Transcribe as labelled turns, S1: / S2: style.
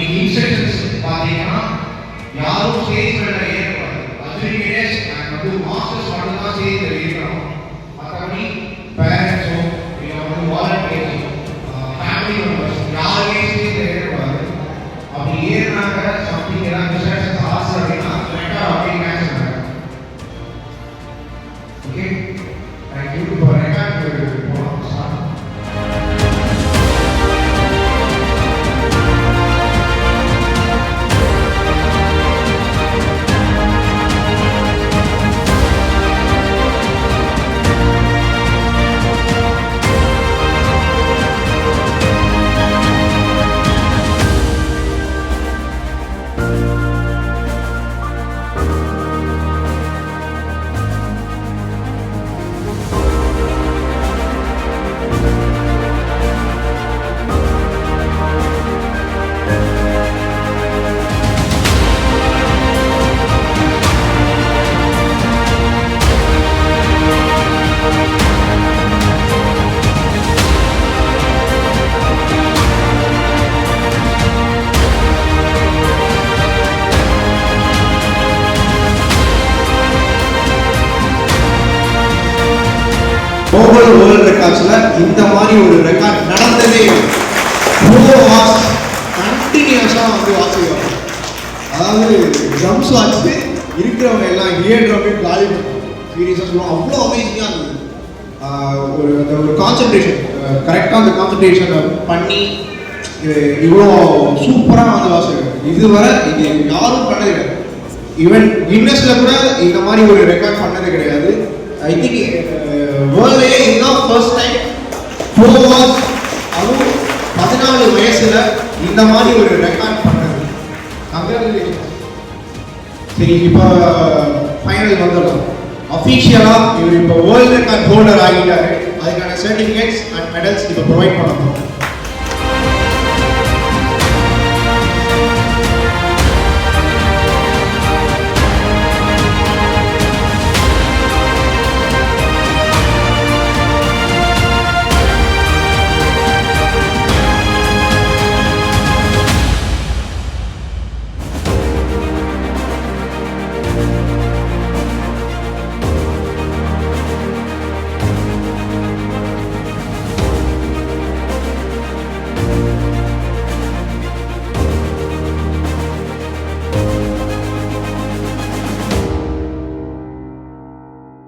S1: இன்னைக்கு இன்ஸ்ட்ரக்ஷன்ஸ் பார்த்தீங்கன்னா யாரும் ஸ்டேஜ் மேல ஏறக்கூடாது. 3 days நாங்கள் வந்து மாஸ்டர்ஸ் மட்டும் தான் ஸ்டேஜ் ஏறணும். மற்றபடி பேரண்ட்ஸோ இல்லை வந்து வாலண்டியர்ஸோ ஃபேமிலி மெம்பர்ஸ் யாருமே ஸ்டேஜ் ஏறக்கூடாது. அப்படி ஏறினாங்க சம்திங் ஏதாவது டிஸ்ட்ராக்ஷன்ஸ் ஆசை அப்படின்னா ரெக்கார்ட் அப்படியே கேன்சல் பண்ணுங்க. Okay, thank you. இப்போ ரெக்கார்ட் போகலாம். குளோபல் வேர்ல்ட் ரெக்கார்ட்ஸ்ல இந்த மாதிரி ஒரு ரெக்கார்ட் நடந்ததே 4 hours கண்டினியூஸா வந்து வாசிக்கிறோம். அதாவது ட்ரம்ஸ் வாசித்து இருக்கிறவங்க எல்லாம் ஏடுறவங்க காலி சீரியஸாக சொல்லுவோம். அவ்வளோ அமேசிங்காக இருந்தது. ஒரு கான்சன்ட்ரேஷன் கரெக்டாக அந்த கான்சன்ட்ரேஷனை பண்ணி இவ்வளோ சூப்பராக வந்து வாசிக்கிறோம். இதுவரை இது யாரும் பண்ணது கிடையாது. ஈவன் கின்னஸ்ல கூட இந்த மாதிரி ஒரு ரெக்கார்ட் பண்ணது கிடையாது. ஐ திங்க் வேர்ல்ட்லயே இதுதான் ஃபர்ஸ்ட் டைம் 4 hours அதுவும் 14 வயசுல இந்த மாதிரி ஒரு ரெக்கார்ட் பண்ணது. கங்க்ராச்சுலேஷன். சரி, இப்போ ஃபைனல் வந்துடலாம். அஃபீஷியலாக இவர் இப்போ வேர்ல்ட் ரெக்கார்ட் ஹோல்டர் ஆகிட்டாரு. அதுக்கான சர்டிஃபிகேட்ஸ் அண்ட் மெடல்ஸ் இப்போ ப்ரொவைட் பண்ண போகிறோம்.